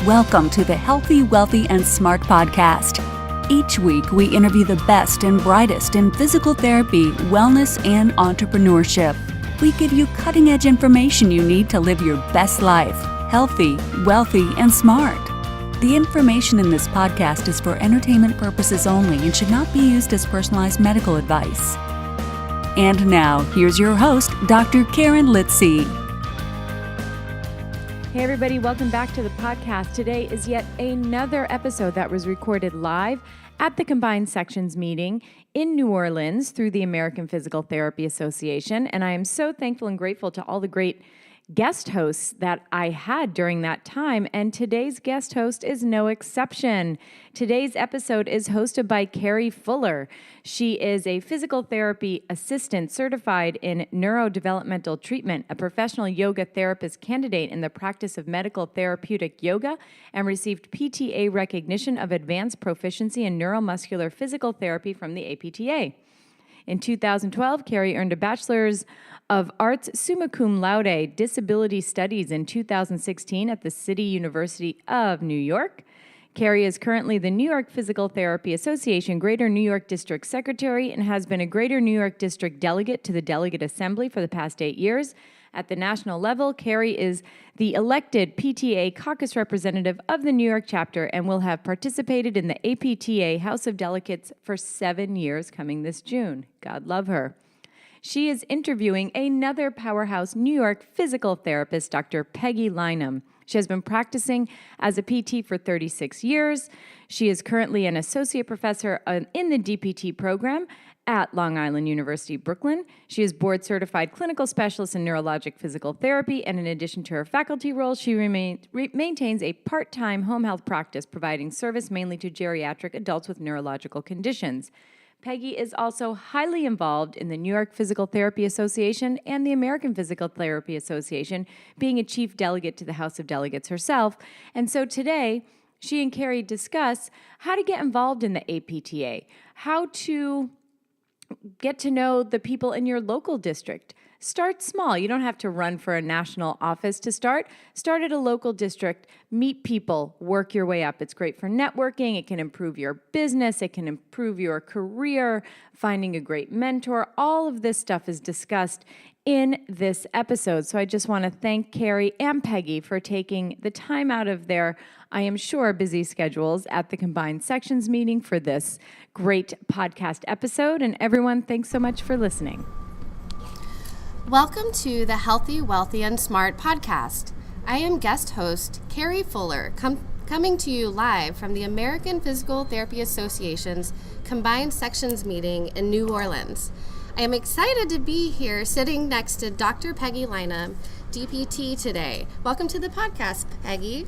Welcome to the Healthy, Wealthy, and Smart podcast. Each week, we interview the best and brightest in physical therapy, wellness, and entrepreneurship. We give you cutting-edge information you need to live your best life, healthy, wealthy, and smart. The information in this podcast is for entertainment purposes only and should not be used as personalized medical advice. And now, here's your host, Dr. Karen Litzy. Hey everybody, welcome back to the podcast. Today is yet another episode that was recorded live at the Combined Sections meeting in New Orleans through the American Physical Therapy Association. And I am so thankful and grateful to all the great guest hosts that I had during that time, and today's guest host is no exception. Today's episode is hosted by Carrie Fuller. She is a physical therapy assistant certified in neurodevelopmental treatment, a professional yoga therapist candidate in the practice of medical therapeutic yoga, and received PTA recognition of advanced proficiency in neuromuscular physical therapy from the APTA. In 2012, Carrie earned a Bachelor's of Arts summa cum laude Disability Studies in 2016 at the City University of New York. Carrie is currently the New York Physical Therapy Association Greater New York District Secretary and has been a Greater New York District Delegate to the Delegate Assembly for the past 8 years. At the national level, Carrie is the elected PTA caucus representative of the New York chapter and will have participated in the APTA House of Delegates for 7 years coming this June. God love her. She is interviewing another powerhouse New York physical therapist, Dr. Peggy Lynam. She has been practicing as a PT for 36 years. She is currently an associate professor in the DPT program at Long Island University, Brooklyn. She is board-certified clinical specialist in neurologic physical therapy, and in addition to her faculty roles, she maintains a part-time home health practice, providing service mainly to geriatric adults with neurological conditions. Peggy is also highly involved in the New York Physical Therapy Association and the American Physical Therapy Association, being a chief delegate to the House of Delegates herself. And so today, she and Carrie discuss how to get involved in the APTA, how to get to know the people in your local district. Start small. You don't have to run for a national office to start. Start at a local district, meet people, work your way up. It's great for networking. It can improve your business. It can improve your career, finding a great mentor. All of this stuff is discussed in this episode. So I just want to thank Carrie and Peggy for taking the time out of their, I am sure, busy schedules at the Combined Sections meeting for this great podcast episode. And everyone, thanks so much for listening. Welcome to the Healthy, Wealthy, and Smart podcast. I am guest host Carrie Fuller, coming to you live from the American Physical Therapy Association's Combined Sections meeting in New Orleans. I am excited to be here sitting next to Dr. Peggy Lynam, DPT, today. Welcome to the podcast, Peggy.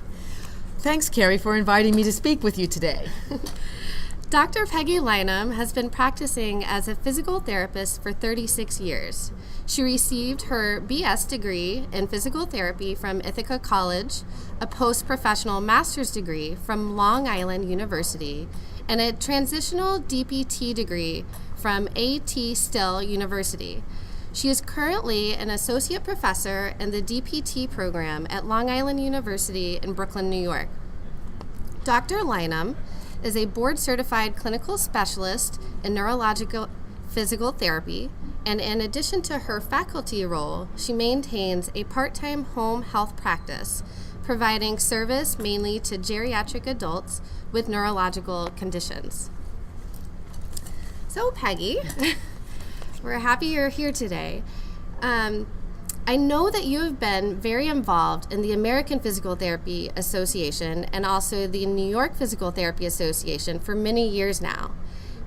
Thanks, Carrie, for inviting me to speak with you today. Dr. Peggy Lynam has been practicing as a physical therapist for 36 years. She received her BS degree in physical therapy from Ithaca College, a post-professional master's degree from Long Island University, and a transitional DPT degree from A.T. Still University. She is currently an associate professor in the DPT program at Long Island University in Brooklyn, New York. Dr. Lynam is a board-certified clinical specialist in neurological physical therapy, and in addition to her faculty role, she maintains a part-time home health practice, providing service mainly to geriatric adults with neurological conditions. So, Peggy, we're happy you're here today. I know that you have been very involved in the American Physical Therapy Association and also the New York Physical Therapy Association for many years now.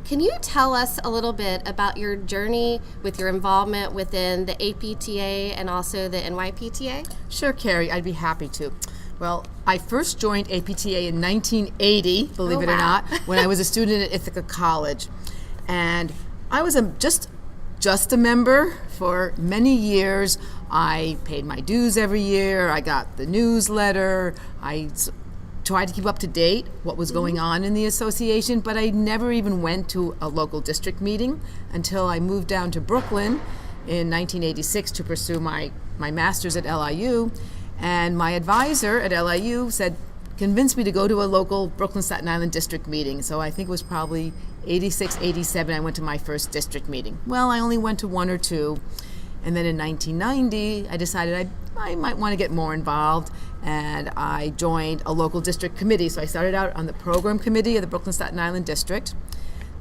Can you tell us a little bit about your journey with your involvement within the APTA and also the NYPTA? Sure, Carrie, I'd be happy to. Well, I first joined APTA in 1980, believe it or not, when I was a student at Ithaca College. And I was just a member for many years. I paid my dues every year. I got the newsletter. I tried to keep up to date what was going on in the association, but I never even went to a local district meeting until I moved down to Brooklyn in 1986 to pursue my master's at LIU. And my advisor at LIU said, convinced me to go to a local Brooklyn Staten Island district meeting. So I think it was probably 86, 87, I went to my first district meeting. Well, I only went to one or two. And then in 1990, I decided I might want to get more involved, and I joined a local district committee. So I started out on the program committee of the Brooklyn Staten Island district.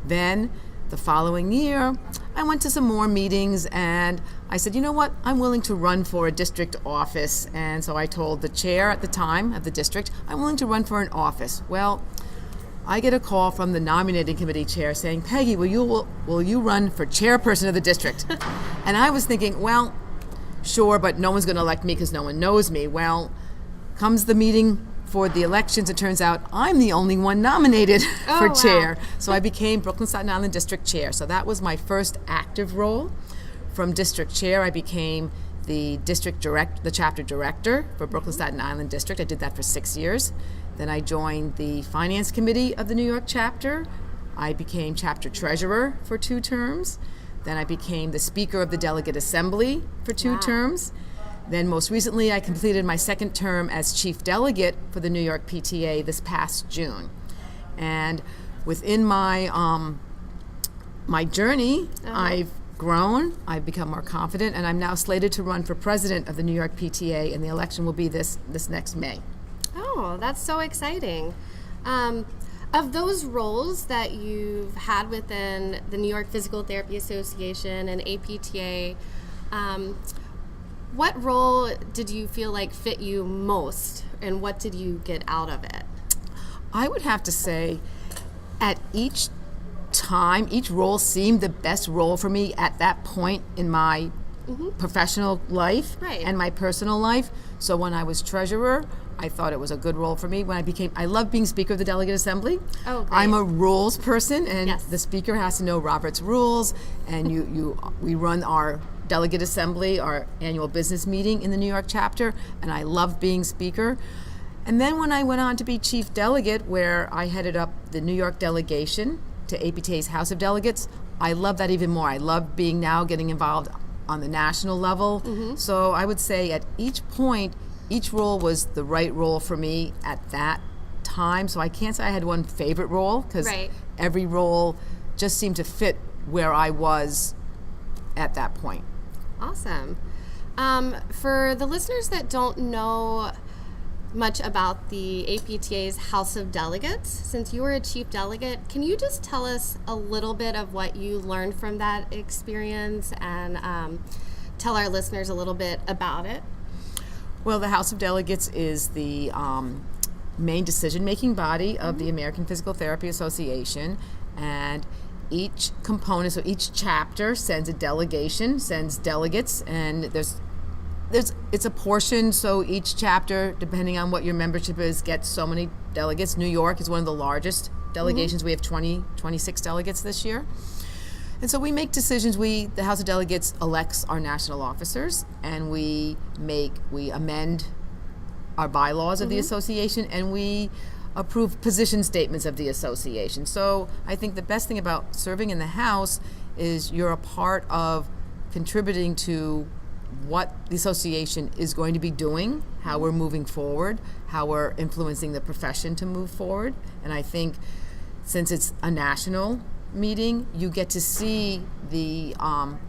Then the following year, I went to some more meetings, and I said, you know what, I'm willing to run for a district office. And so I told the chair at the time of the district, I'm willing to run for an office. Well, I get a call from the nominating committee chair saying, Peggy, will you run for chairperson of the district? And I was thinking, well, sure, but no one's going to elect me because no one knows me. Well, comes the meeting for the elections, it turns out I'm the only one nominated for chair. Wow. So I became Brooklyn Staten Island district chair. So that was my first active role. From district chair, I became the chapter director for Brooklyn Staten Island district. I did that for 6 years. Then I joined the finance committee of the New York chapter. I became chapter treasurer for 2 terms. Then I became the speaker of the delegate assembly for 2 terms. Then most recently, I completed my 2nd term as chief delegate for the New York PTA this past June. And within my my journey, I've grown, I've become more confident, and I'm now slated to run for president of the New York PTA, and the election will be this next May. Oh, that's so exciting. Of those roles that you've had within the New York Physical Therapy Association and APTA, what role did you feel like fit you most, and what did you get out of it? I would have to say, at each time, each role seemed the best role for me at that point in my professional life and my personal life. So when I was treasurer, I thought it was a good role for me. When I love being speaker of the delegate assembly. Oh, great. I'm a rules person, and the speaker has to know Robert's rules, and we run our delegate assembly, our annual business meeting in the New York chapter, and I love being speaker. And then when I went on to be chief delegate, where I headed up the New York delegation to APTA's House of Delegates, I love that even more. I love getting involved on the national level. So I would say at each point, each role was the right role for me at that time. So I can't say I had one favorite role, because every role just seemed to fit where I was at that point. Awesome. For the listeners that don't know much about the APTA's House of Delegates, since you were a chief delegate, can you just tell us a little bit of what you learned from that experience, and tell our listeners a little bit about it? Well, the House of Delegates is the main decision-making body of the American Physical Therapy Association, and each component, so each chapter sends a delegation, sends delegates, and it's a portion, so each chapter, depending on what your membership is, gets so many delegates. New York is one of the largest delegations. We have 26 delegates this year. And so we make decisions. The House of Delegates elects our national officers, and we amend our bylaws of the association, and we approve position statements of the association. So I think the best thing about serving in the House is you're a part of contributing to what the association is going to be doing, how we're moving forward, how we're influencing the profession to move forward. And I think since it's a national meeting, you get to see the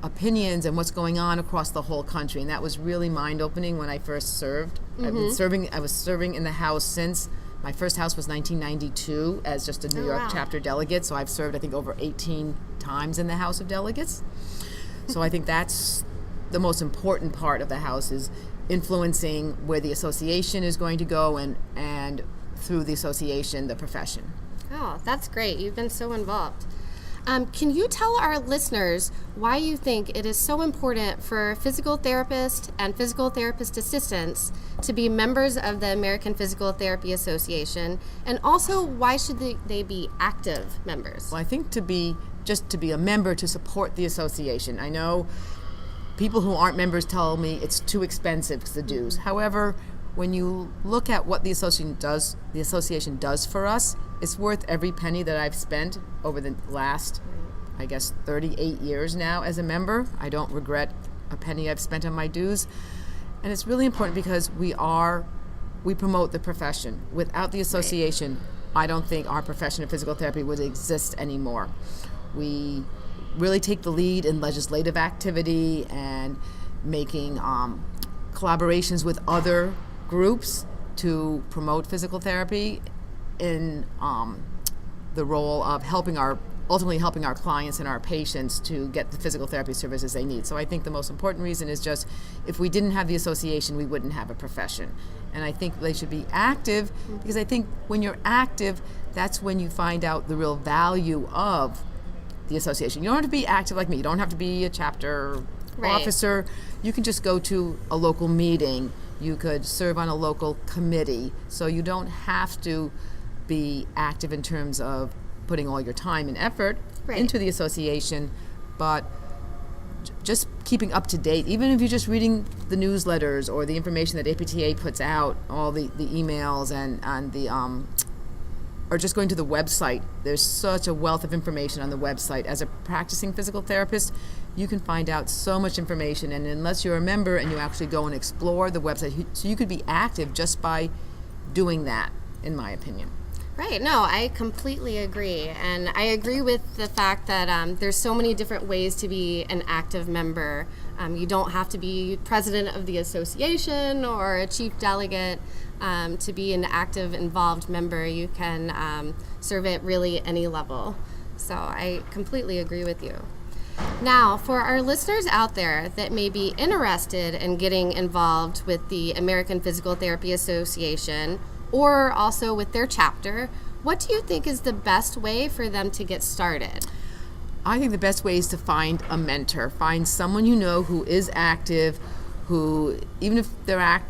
opinions and what's going on across the whole country, and that was really mind-opening when I first served. I was serving in the House since my first House was 1992 as just a New York chapter delegate, so I've served I think over 18 times in the House of Delegates. So I think that's the most important part of the House, is influencing where the association is going to go, and through the association, the profession. Oh, that's great. You've been so involved. Can you tell our listeners why you think it is so important for physical therapists and physical therapist assistants to be members of the American Physical Therapy Association, and also why should they be active members? Well, I think to be a member to support the association. I know people who aren't members tell me it's too expensive, the dues. However, when you look at what the association does for us, it's worth every penny that I've spent over the last, 38 years now as a member. I don't regret a penny I've spent on my dues. And it's really important because we are we promote the profession. Without the association, I don't think our profession of physical therapy would exist anymore. We really take the lead in legislative activity and making collaborations with other groups to promote physical therapy in the role of ultimately helping our clients and our patients to get the physical therapy services they need. So I think the most important reason is just, if we didn't have the association, we wouldn't have a profession. And I think they should be active, because I think when you're active, that's when you find out the real value of the association. You don't have to be active like me. You don't have to be a chapter officer. You can just go to a local meeting. You could serve on a local committee. So you don't have to be active in terms of putting all your time and effort into the association, but just keeping up to date, even if you're just reading the newsletters or the information that APTA puts out, all the emails and the or just going to the website. There's such a wealth of information on the website. As a practicing physical therapist, you can find out so much information, and unless you're a member and you actually go and explore the website, so you could be active just by doing that, in my opinion. Right. No, I completely agree. And I agree with the fact that there's so many different ways to be an active member. You don't have to be president of the association or a chief delegate to be an active, involved member. You can serve at really any level. So I completely agree with you. Now, for our listeners out there that may be interested in getting involved with the American Physical Therapy Association, or also with their chapter, what do you think is the best way for them to get started? I think the best way is to find a mentor. Find someone you know who is active, who, even if their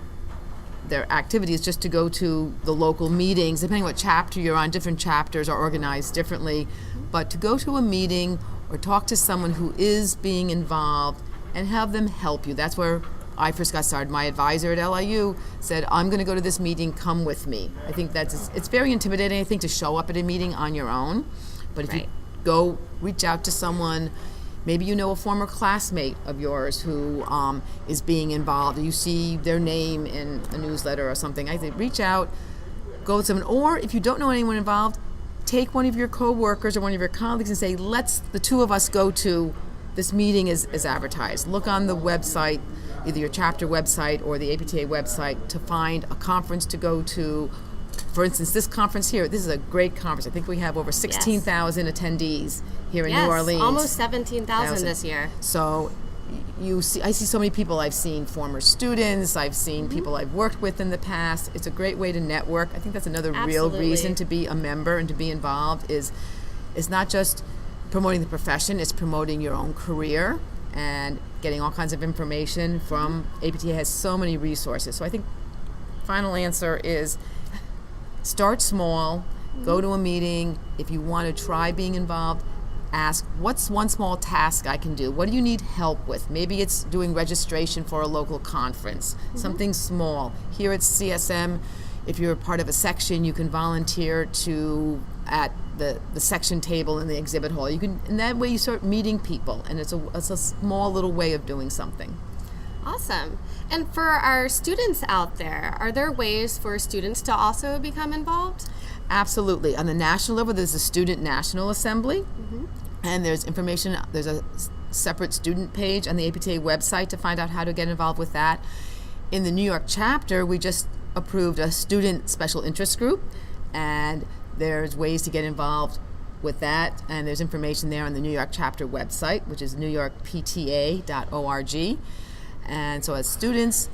activity is just to go to the local meetings, depending what chapter you're on, different chapters are organized differently, but to go to a meeting or talk to someone who is being involved and have them help you. That's where I first got started. My advisor at LIU said, I'm going to go to this meeting, come with me. I think it's very intimidating, I think, to show up at a meeting on your own. But if you go reach out to someone, maybe you know a former classmate of yours who is being involved, or you see their name in a newsletter or something, I think reach out, go with someone. Or if you don't know anyone involved, take one of your coworkers or one of your colleagues and say, let's the two of us go to this meeting is advertised. Look on the website, either your chapter website or the APTA website, to find a conference to go to. For instance, this conference here, this is a great conference. I think we have over 16,000 attendees here in New Orleans. Almost 17,000 this year. So I see so many people. I've seen former students, I've seen people I've worked with in the past. It's a great way to network. I think that's another real reason to be a member and to be involved is not just promoting the profession, it's promoting your own career and getting all kinds of information from APTA. Has so many resources. So I think final answer is start small, go to a meeting. If you want to try being involved, ask, what's one small task I can do? What do you need help with? Maybe it's doing registration for a local conference, something small. Here at CSM, if you're a part of a section, you can volunteer at the section table in the exhibit hall. You can, in that way you start meeting people, and it's a small little way of doing something. Awesome. And for our students out there, are there ways for students to also become involved? Absolutely. On the national level, there's the Student National Assembly, and there's information. There's a separate student page on the APTA website to find out how to get involved with that. In the New York chapter, we just approved a student special interest group, and there's ways to get involved with that, and there's information there on the New York chapter website, which is newyorkpta.org. And so as students,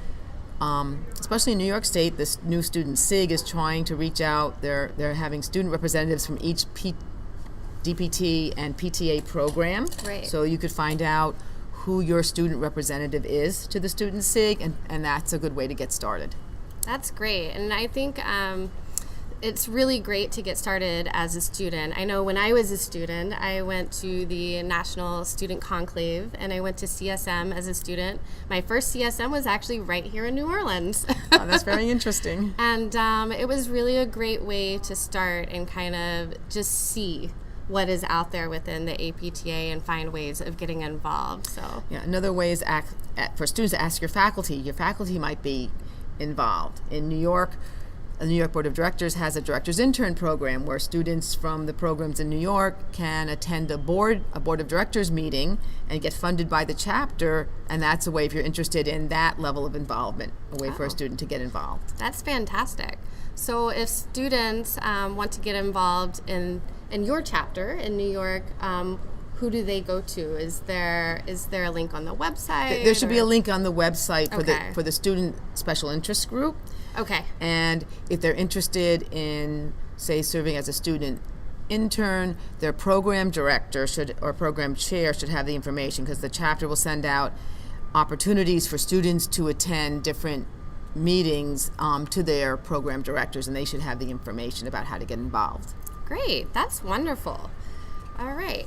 especially in New York State, this new student SIG is trying to reach out. They're having student representatives from each DPT and PTA program. Right. So you could find out who your student representative is to the student SIG, and that's a good way to get started. That's great. And I think it's really great to get started as a student. I know when I was a student, I went to the National Student Conclave, and I went to CSM as a student. My first CSM was actually right here in New Orleans. Oh, that's very interesting. And it was really a great way to start and kind of just see what is out there within the APTA and find ways of getting involved. So yeah, another way is for students to ask your faculty. Your faculty might be involved. In New York, the New York Board of Directors has a director's intern program where students from the programs in New York can attend a board of directors meeting and get funded by the chapter, and that's a way, if you're interested in that level of involvement, a way for a student to get involved. That's fantastic. So if students want to get involved in your chapter in New York, who do they go to? Is there a link on the website? There should be a link on the website Okay. for the student special interest group. Okay. And if they're interested in, say, serving as a student intern, their program director or program chair should have the information, because the chapter will send out opportunities for students to attend different meetings to their program directors, and they should have the information about how to get involved. Great. That's wonderful. All right.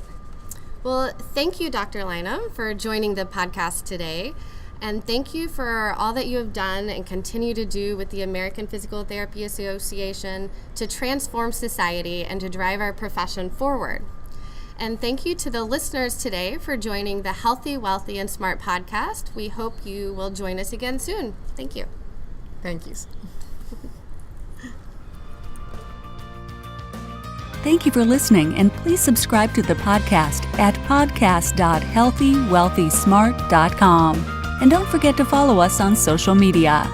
Well, thank you, Dr. Lynam, for joining the podcast today. And thank you for all that you have done and continue to do with the American Physical Therapy Association to transform society and to drive our profession forward. And thank you to the listeners today for joining the Healthy, Wealthy, and Smart podcast. We hope you will join us again soon. Thank you. Thank you. Thank you for listening, and please subscribe to the podcast at podcast.healthywealthysmart.com. And don't forget to follow us on social media.